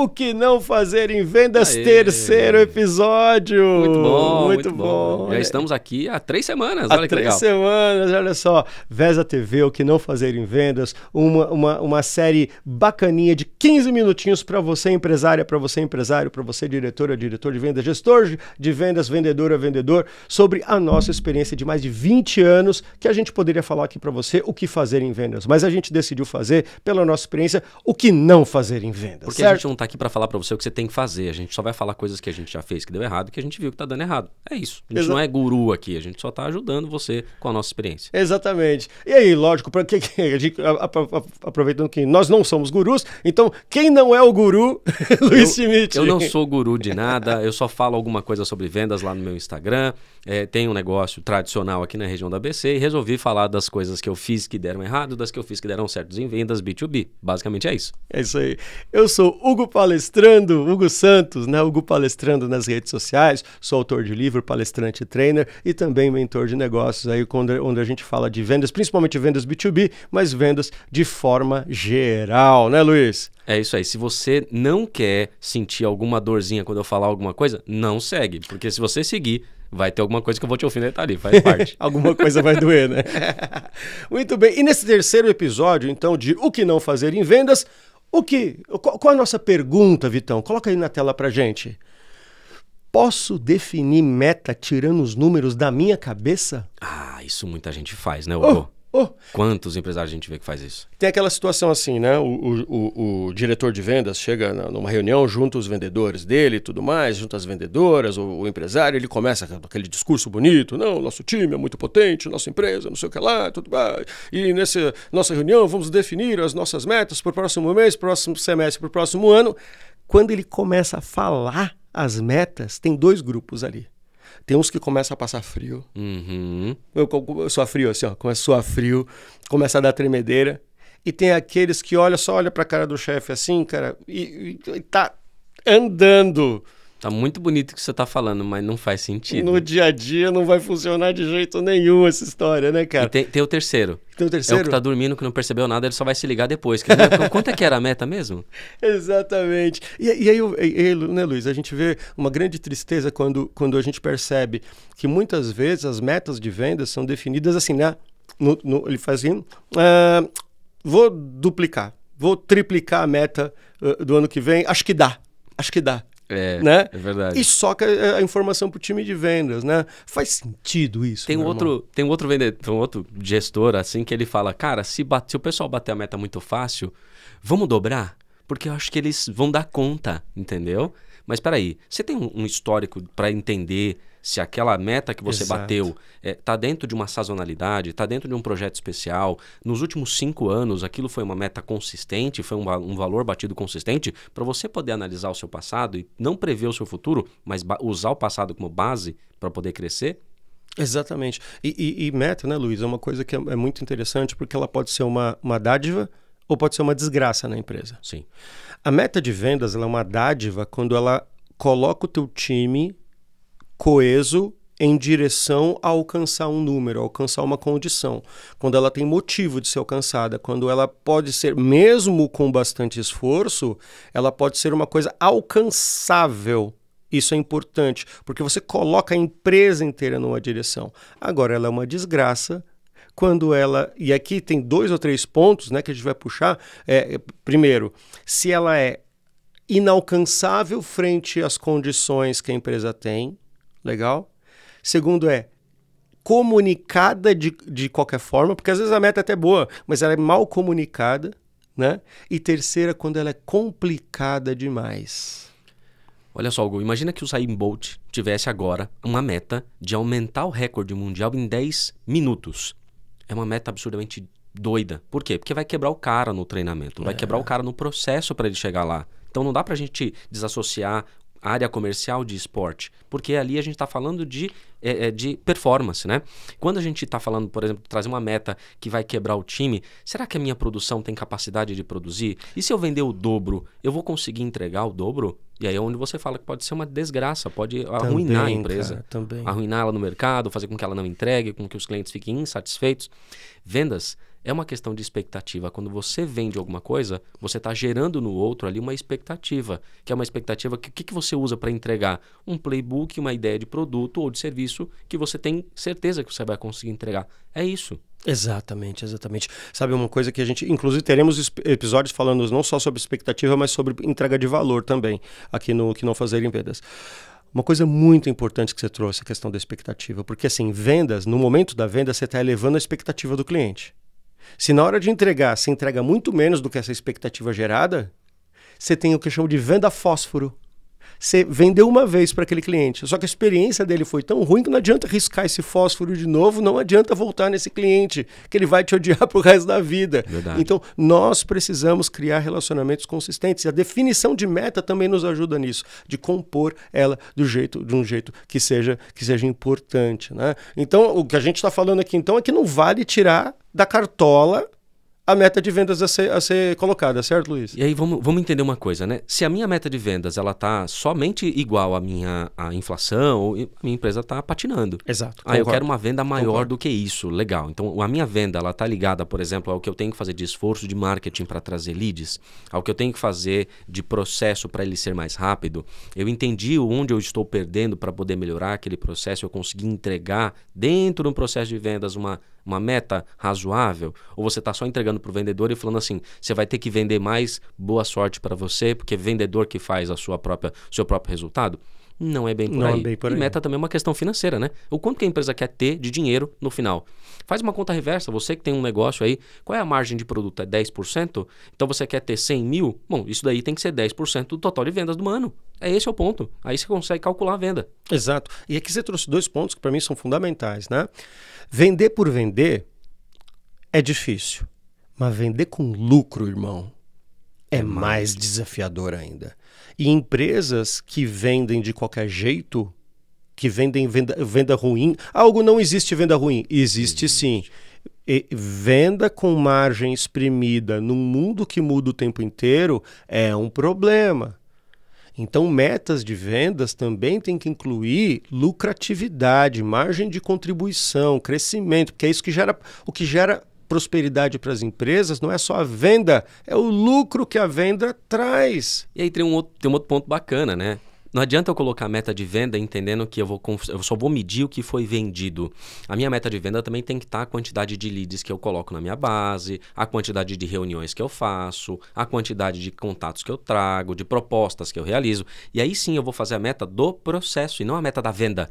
O que não fazer em vendas, Aê. terceiro episódio. Muito bom, muito bom. Já estamos aqui há 3 semanas, olha que legal. 3 semanas, olha só. Vesa TV, O que não fazer em vendas, uma série bacaninha de 15 minutinhos para você empresária, para você empresário, para você diretora, diretor de vendas, gestor de vendas, vendedora, vendedor, sobre a nossa experiência de mais de 20 anos, que a gente poderia falar aqui para você o que fazer em vendas, mas a gente decidiu fazer, pela nossa experiência, o que não fazer em vendas. Porque certo? a gente não tá aqui para falar para você o que você tem que fazer, a gente só vai falar coisas que a gente já fez que deu errado e que a gente viu que tá dando errado. É isso. A gente não é guru aqui, a gente só tá ajudando você com a nossa experiência. Exatamente. E aí, lógico, para que a gente, aproveitando que nós não somos gurus, então quem não é o guru, Luiz Schmidt? Eu não sou guru de nada, eu só falo alguma coisa sobre vendas lá no meu Instagram, tenho um negócio tradicional aqui na região da ABC e resolvi falar das coisas que eu fiz que deram errado, das que eu fiz que deram certos em vendas B2B. Basicamente é isso. É isso aí. Eu sou Hugo Palestrando, Hugo Santos, né? Hugo Palestrando nas redes sociais, sou autor de livro, palestrante e trainer e também mentor de negócios, aí onde a gente fala de vendas, principalmente vendas B2B, mas vendas de forma geral, né, Luiz? É isso aí. Se você não quer sentir alguma dorzinha quando eu falar alguma coisa, não segue. Porque se você seguir, vai ter alguma coisa que eu vou te alfinetar ali, faz parte. Alguma coisa vai doer, né? Muito bem. E nesse terceiro episódio, então, de O que não fazer em vendas, qual a nossa pergunta, Vitão? Coloca aí na tela pra gente. Posso definir meta tirando os números da minha cabeça? Ah, isso muita gente faz, né, Hugo? Quantos empresários a gente vê que faz isso? Tem aquela situação assim, né? O diretor de vendas chega numa reunião, junta os vendedores dele e tudo mais, junta as vendedoras, o empresário, ele começa com aquele discurso bonito, não, nosso time é muito potente, nossa empresa, não sei o que lá, tudo bem. E nessa nossa reunião vamos definir as nossas metas para o próximo mês, próximo semestre, para o próximo ano. Quando ele começa a falar as metas, tem 2 grupos ali. Tem uns que começam a passar frio. Uhum. Eu sou frio assim, ó. Começa a suar frio, começa a dar tremedeira. E tem aqueles que só olha pra cara do chefe assim, cara, e tá andando. Tá muito bonito o que você tá falando, mas não faz sentido. No dia a dia não vai funcionar de jeito nenhum essa história, né, cara? E tem o terceiro. Tem o terceiro? É o que tá dormindo, que não percebeu nada, ele só vai se ligar depois. Quanto é que era a meta mesmo? Exatamente. E aí, né, Luiz, a gente vê uma grande tristeza quando a gente percebe que muitas vezes as metas de vendas são definidas assim, né? Ele faz assim, vou duplicar, vou triplicar a meta do ano que vem, acho que dá. Né? É verdade. E soca a informação pro time de vendas, né? Faz sentido isso? Tem um outro vendedor, um outro gestor assim que ele fala, cara, se o pessoal bater a meta muito fácil, vamos dobrar? Porque eu acho que eles vão dar conta, entendeu? Mas peraí, você tem um histórico para entender se aquela meta que você bateu está dentro de uma sazonalidade, está dentro de um projeto especial. Nos últimos 5 anos, aquilo foi uma meta consistente, foi um valor batido consistente, para você poder analisar o seu passado e não prever o seu futuro, mas usar o passado como base para poder crescer? Exatamente. E meta, né, Luiz, é uma coisa que é muito interessante porque ela pode ser uma dádiva ou pode ser uma desgraça na empresa. Sim. A meta de vendas ela é uma dádiva quando ela coloca o teu time coeso em direção a alcançar um número, a alcançar uma condição. Quando ela tem motivo de ser alcançada, quando ela pode ser, mesmo com bastante esforço, ela pode ser uma coisa alcançável. Isso é importante, porque você coloca a empresa inteira numa direção. Agora, ela é uma desgraça quando ela... E aqui tem 2 ou 3 pontos, né, que a gente vai puxar. Primeiro, se ela é inalcançável frente às condições que a empresa tem, legal. Segundo comunicada de qualquer forma, porque às vezes a meta é até boa, mas ela é mal comunicada, né? E terceira, quando ela é complicada demais. Olha só, Hugo, imagina que o Usain Bolt tivesse agora uma meta de aumentar o recorde mundial em 10 minutos. É uma meta absurdamente doida. Por quê? Porque vai quebrar o cara no treinamento, vai quebrar o cara no processo para ele chegar lá. Então não dá pra gente desassociar área comercial de esporte, porque ali a gente está falando de performance, né? Quando a gente está falando, por exemplo, de trazer uma meta que vai quebrar o time, será que a minha produção tem capacidade de produzir? E se eu vender o dobro, eu vou conseguir entregar o dobro? E aí é onde você fala que pode ser uma desgraça, pode arruinar a empresa, cara, arruinar ela no mercado, fazer com que ela não entregue, com que os clientes fiquem insatisfeitos. Vendas É uma questão de expectativa. Quando você vende alguma coisa, você está gerando no outro ali uma expectativa, que é uma expectativa que o que você usa para entregar? Um playbook, uma ideia de produto ou de serviço que você tem certeza que você vai conseguir entregar. É isso. Exatamente, exatamente. Sabe uma coisa que a gente, inclusive teremos episódios falando não só sobre expectativa, mas sobre entrega de valor também, aqui no Que Não Fazer em Vendas. Uma coisa muito importante que você trouxe, a questão da expectativa, porque assim, vendas, no momento da venda, você está elevando a expectativa do cliente. Se na hora de entregar, você entrega muito menos do que essa expectativa gerada, você tem o que eu chamo de venda fósforo. Você vendeu uma vez para aquele cliente, só que a experiência dele foi tão ruim que não adianta riscar esse fósforo de novo, não adianta voltar nesse cliente, que ele vai te odiar pro resto da vida. Verdade. Então, nós precisamos criar relacionamentos consistentes. E a definição de meta também nos ajuda nisso, de compor ela de um jeito que seja importante, né? Então, o que a gente está falando aqui, então, é que não vale tirar da cartola a meta de vendas a ser colocada, certo, Luiz? E aí vamos entender uma coisa, né? Se a minha meta de vendas ela tá somente igual à inflação, a minha empresa está patinando. Exato. Eu quero uma venda maior do que isso, legal. Então a minha venda ela tá ligada, por exemplo, ao que eu tenho que fazer de esforço de marketing para trazer leads, ao que eu tenho que fazer de processo para ele ser mais rápido. Eu entendi onde eu estou perdendo para poder melhorar aquele processo, eu consegui entregar dentro de um processo de vendas uma meta razoável, ou você está só entregando para o vendedor e falando assim, você vai ter que vender mais, boa sorte para você, porque é vendedor que faz o seu próprio resultado? Não é bem por aí. E meta também é uma questão financeira, né? O quanto que a empresa quer ter de dinheiro no final. Faz uma conta reversa, você que tem um negócio aí, qual é a margem de produto? É 10%? Então você quer ter 100 mil? Bom, isso daí tem que ser 10% do total de vendas do ano. Esse é o ponto. Aí você consegue calcular a venda. Exato. E aqui você trouxe 2 pontos que para mim são fundamentais, né? Vender por vender é difícil, mas vender com lucro, irmão, é mais desafiador ainda. E empresas que vendem de qualquer jeito, que vendem venda ruim, não existe venda ruim, existe sim. E venda com margem exprimida num mundo que muda o tempo inteiro é um problema. Então, metas de vendas também tem que incluir lucratividade, margem de contribuição, crescimento, porque é isso que gera prosperidade para as empresas, não é só a venda, é o lucro que a venda traz. E aí tem um outro ponto bacana, né? Não adianta eu colocar a meta de venda entendendo que eu só vou medir o que foi vendido. A minha meta de venda também tem que estar a quantidade de leads que eu coloco na minha base, a quantidade de reuniões que eu faço, a quantidade de contatos que eu trago, de propostas que eu realizo. E aí sim eu vou fazer a meta do processo e não a meta da venda.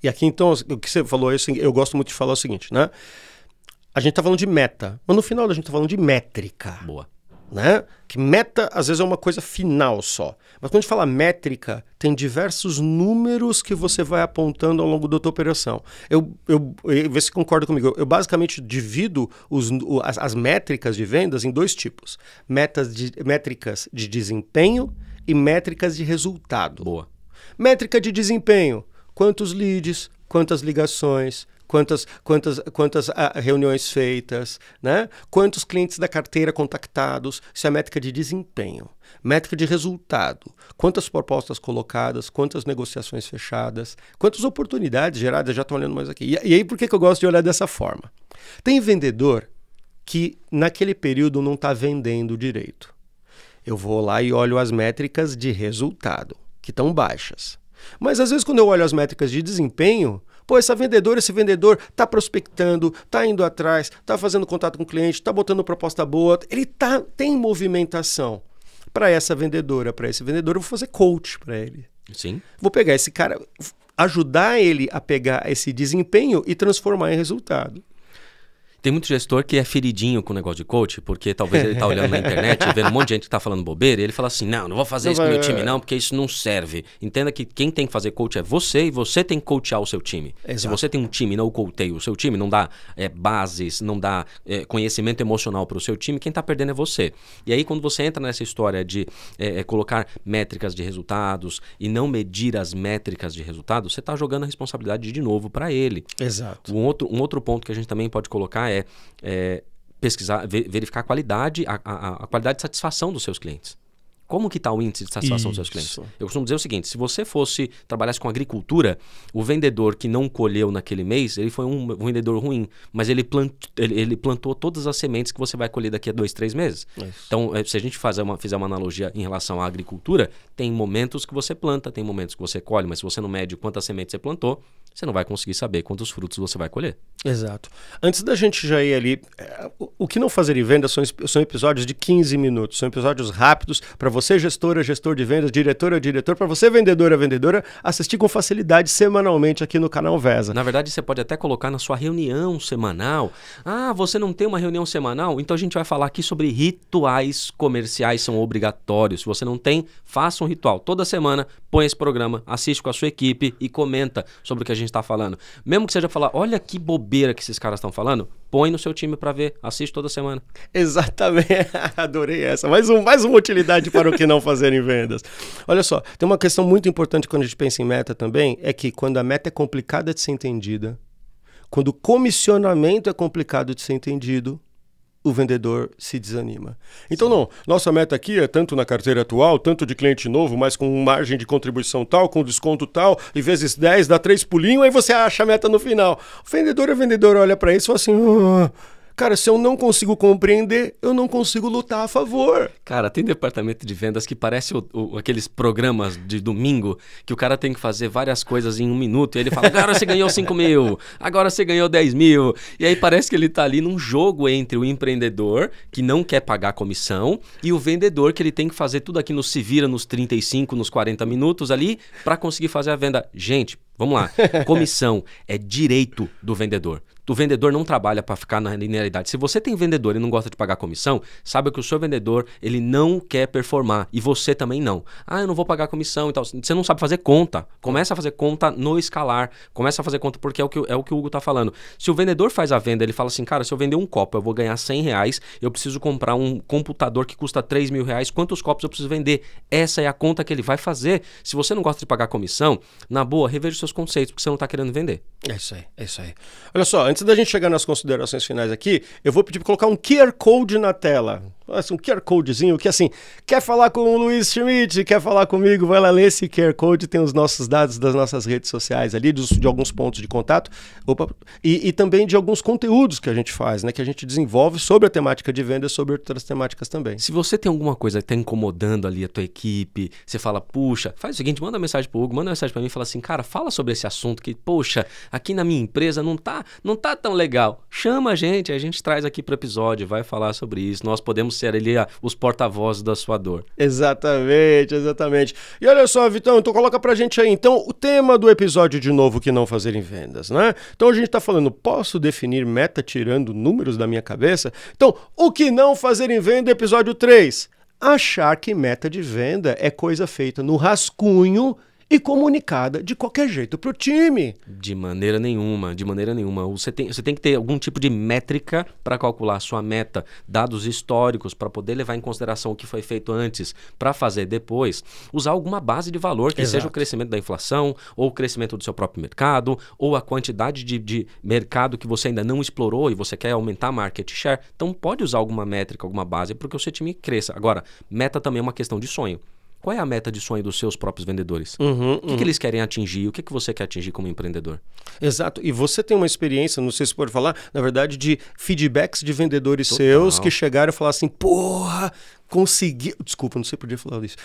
E aqui então, o que você falou, eu gosto muito de falar o seguinte, né? A gente está falando de meta, mas no final a gente está falando de métrica. Boa. Né? Que meta às vezes é uma coisa final só, mas quando a gente fala métrica tem diversos números que você vai apontando ao longo da tua operação. Vê se concorda comigo, eu basicamente divido as métricas de vendas em 2 tipos: métricas de desempenho e métricas de resultado. Boa. Métrica de desempenho: quantos leads, quantas ligações, quantas reuniões feitas, né? Quantos clientes da carteira contactados, isso é a métrica de desempenho. Métrica de resultado: quantas propostas colocadas, quantas negociações fechadas, quantas oportunidades geradas, já estou olhando mais aqui. E aí por que eu gosto de olhar dessa forma? Tem vendedor que naquele período não está vendendo direito. Eu vou lá e olho as métricas de resultado, que estão baixas. Mas às vezes quando eu olho as métricas de desempenho, esse vendedor está prospectando, está indo atrás, está fazendo contato com o cliente, está botando proposta boa, ele tem movimentação. Para essa vendedora, para esse vendedor, eu vou fazer coach para ele. Sim. Vou pegar esse cara, ajudar ele a pegar esse desempenho e transformar em resultado. Tem muito gestor que é feridinho com o negócio de coach, porque talvez ele tá olhando na internet, vendo um monte de gente que tá falando bobeira, e ele fala assim, não vou fazer isso com o meu time não, porque isso não serve. Entenda que quem tem que fazer coach é você, e você tem que coachar o seu time. Exato. Se você tem um time e não coacheia o seu time, não dá bases, não dá conhecimento emocional para o seu time, quem tá perdendo é você. E aí quando você entra nessa história de colocar métricas de resultados e não medir as métricas de resultados, você tá jogando a responsabilidade de novo para ele. Exato. Um outro ponto que a gente também pode colocar é pesquisar, verificar a qualidade, a qualidade de satisfação dos seus clientes. Como que está o índice de satisfação dos seus clientes? Isso. Eu costumo dizer o seguinte, se você trabalhasse com agricultura, o vendedor que não colheu naquele mês, ele foi um vendedor ruim, mas ele plantou todas as sementes que você vai colher daqui a 2, 3 meses. Isso. Então, se a gente fizer uma analogia em relação à agricultura, tem momentos que você planta, tem momentos que você colhe, mas se você não mede quantas sementes você plantou, você não vai conseguir saber quantos frutos você vai colher. Exato. Antes da gente já ir ali, o que não fazer em vendas são episódios de 15 minutos, são episódios rápidos para você, gestora, gestor de vendas, diretora, diretor, para você, vendedora, vendedora, assistir com facilidade semanalmente aqui no canal Vesa. Na verdade, você pode até colocar na sua reunião semanal. Ah, você não tem uma reunião semanal? Então a gente vai falar aqui sobre rituais comerciais, são obrigatórios. Se você não tem, faça um ritual. Toda semana, põe esse programa, assiste com a sua equipe e comenta sobre o que a gente está falando. Mesmo que seja falar, olha que bobeira que esses caras estão falando, põe no seu time para ver, assiste toda semana. Exatamente, adorei essa. Mais uma utilidade para o que não fazer em vendas. Olha só, tem uma questão muito importante quando a gente pensa em meta também, é que quando a meta é complicada de ser entendida, quando o comissionamento é complicado de ser entendido, o vendedor se desanima. Então, não, nossa meta aqui é tanto na carteira atual, tanto de cliente novo, mas com margem de contribuição tal, com desconto tal, e vezes 10 dá 3 pulinhos, aí você acha a meta no final. O vendedor olha para isso e fala assim, cara, se eu não consigo compreender, eu não consigo lutar a favor. Cara, tem departamento de vendas que parece aqueles programas de domingo que o cara tem que fazer várias coisas em 1 minuto. E ele fala, agora você ganhou 5 mil, agora você ganhou 10 mil. E aí parece que ele tá ali num jogo entre o empreendedor, que não quer pagar comissão, e o vendedor, que ele tem que fazer tudo aqui se vira nos 35, nos 40 minutos ali, para conseguir fazer a venda. Gente, vamos lá. Comissão é direito do vendedor. O vendedor não trabalha para ficar na linearidade. Se você tem vendedor e não gosta de pagar comissão, saiba que o seu vendedor, ele não quer performar. E você também não. Ah, eu não vou pagar comissão e tal. Você não sabe fazer conta. Começa a fazer conta no escalar. Começa a fazer conta porque é o que o Hugo está falando. Se o vendedor faz a venda, ele fala assim, cara, se eu vender um copo, eu vou ganhar R$100, eu preciso comprar um computador que custa R$3.000, quantos copos eu preciso vender? Essa é a conta que ele vai fazer. Se você não gosta de pagar comissão, na boa, reveja os seus conceitos, porque você não está querendo vender. É isso aí, é isso aí. Olha só, antes da gente chegar nas considerações finais aqui, eu vou pedir para colocar um QR Code na tela. Assim, um QR Codezinho que assim, quer falar com o Luiz Schmidt, quer falar comigo, vai lá ler esse QR Code, tem os nossos dados das nossas redes sociais ali, de alguns pontos de contato, e também de alguns conteúdos que a gente faz, né, que a gente desenvolve sobre a temática de vendas, sobre outras temáticas também. Se você tem alguma coisa que está incomodando ali a tua equipe, você fala, puxa, faz o seguinte, manda uma mensagem pro Hugo, manda uma mensagem para mim e fala assim, cara, fala sobre esse assunto que, poxa, aqui na minha empresa não tá tão legal. Chama a gente traz aqui para o episódio, vai falar sobre isso, nós podemos ser ali os porta-vozes da sua dor. Exatamente, exatamente. E olha só, Vitão, então coloca pra gente aí, então, o tema do episódio de novo, que não fazer em vendas, né? Então a gente tá falando, posso definir meta tirando números da minha cabeça? Então, o que não fazer em venda, episódio 3. Achar que meta de venda é coisa feita no rascunho e comunicada de qualquer jeito pro time. De maneira nenhuma, de maneira nenhuma. Você tem que ter algum tipo de métrica para calcular a sua meta, dados históricos para poder levar em consideração o que foi feito antes, para fazer depois. Usar alguma base de valor, que seja o crescimento da inflação, ou o crescimento do seu próprio mercado, ou a quantidade de mercado que você ainda não explorou e você quer aumentar a market share. Então pode usar alguma métrica, alguma base para que o seu time cresça. Agora, meta também é uma questão de sonho. Qual é a meta de sonho dos seus próprios vendedores? O que eles querem atingir? O que você quer atingir como empreendedor? Exato. E você tem uma experiência, não sei se pode falar, na verdade, de feedbacks de vendedores seus que chegaram e falaram assim, porra, consegui... Desculpa, não sei por que falar isso.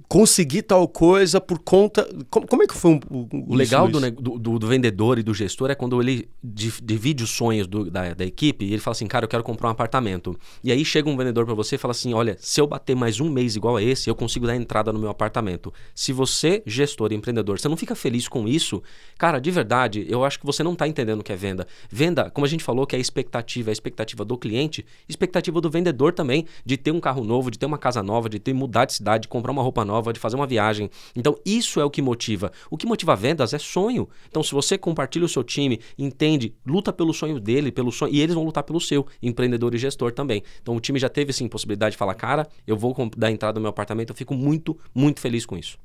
Consegui tal coisa por conta... Como é que foi o legal do vendedor e do gestor é quando ele divide os sonhos da equipe e ele fala assim, cara, eu quero comprar um apartamento. E aí chega um vendedor para você e fala assim, olha, se eu bater mais um mês igual a esse, eu consigo dar entrada no meu apartamento. Se você, gestor e empreendedor, você não fica feliz com isso, cara, de verdade, eu acho que você não está entendendo o que é venda. Venda, como a gente falou, que é a expectativa do cliente, expectativa do vendedor também, de ter um carro novo, de ter uma casa nova, de mudar de cidade, de comprar uma roupa nova, de fazer uma viagem. Então, isso é o que motiva. O que motiva vendas é sonho. Então, se você compartilha o seu time, entende, luta pelo sonho dele, e eles vão lutar pelo seu, empreendedor e gestor também. Então, o time já teve, sim, possibilidade de falar, cara, eu vou dar entrada no meu apartamento, eu fico muito, muito feliz com isso.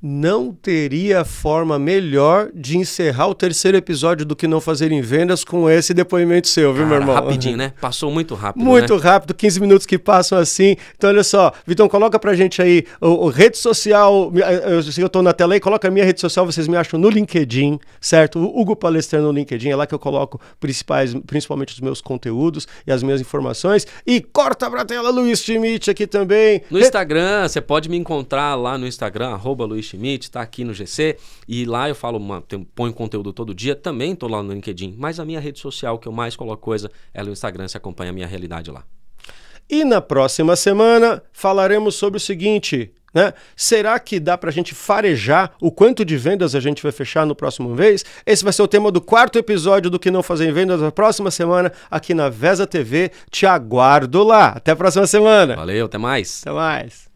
não teria forma melhor de encerrar o terceiro episódio do que não fazer em vendas com esse depoimento seu, viu, meu irmão? Rapidinho, né? Passou muito rápido, muito rápido, 15 minutos que passam assim. Então, olha só, Vitão, coloca pra gente aí o rede social, eu sei que eu tô na tela aí, coloca a minha rede social, vocês me acham no LinkedIn, certo? O Hugo Palestrano no LinkedIn, é lá que eu coloco principalmente os meus conteúdos e as minhas informações. E corta pra tela, Luiz Schmidt aqui também. No Instagram, você pode me encontrar lá no Instagram, @Luiz Schmidt, tá aqui no GC, e lá eu falo, ponho conteúdo todo dia, também tô lá no LinkedIn, mas a minha rede social que eu mais coloco coisa é no Instagram, você acompanha a minha realidade lá. E na próxima semana falaremos sobre o seguinte, né? Será que dá pra gente farejar o quanto de vendas a gente vai fechar no próximo mês? Esse vai ser o tema do 4º episódio do Que Não Fazer em Vendas na próxima semana aqui na Vesa TV. Te aguardo lá. Até a próxima semana. Valeu, até mais. Até mais.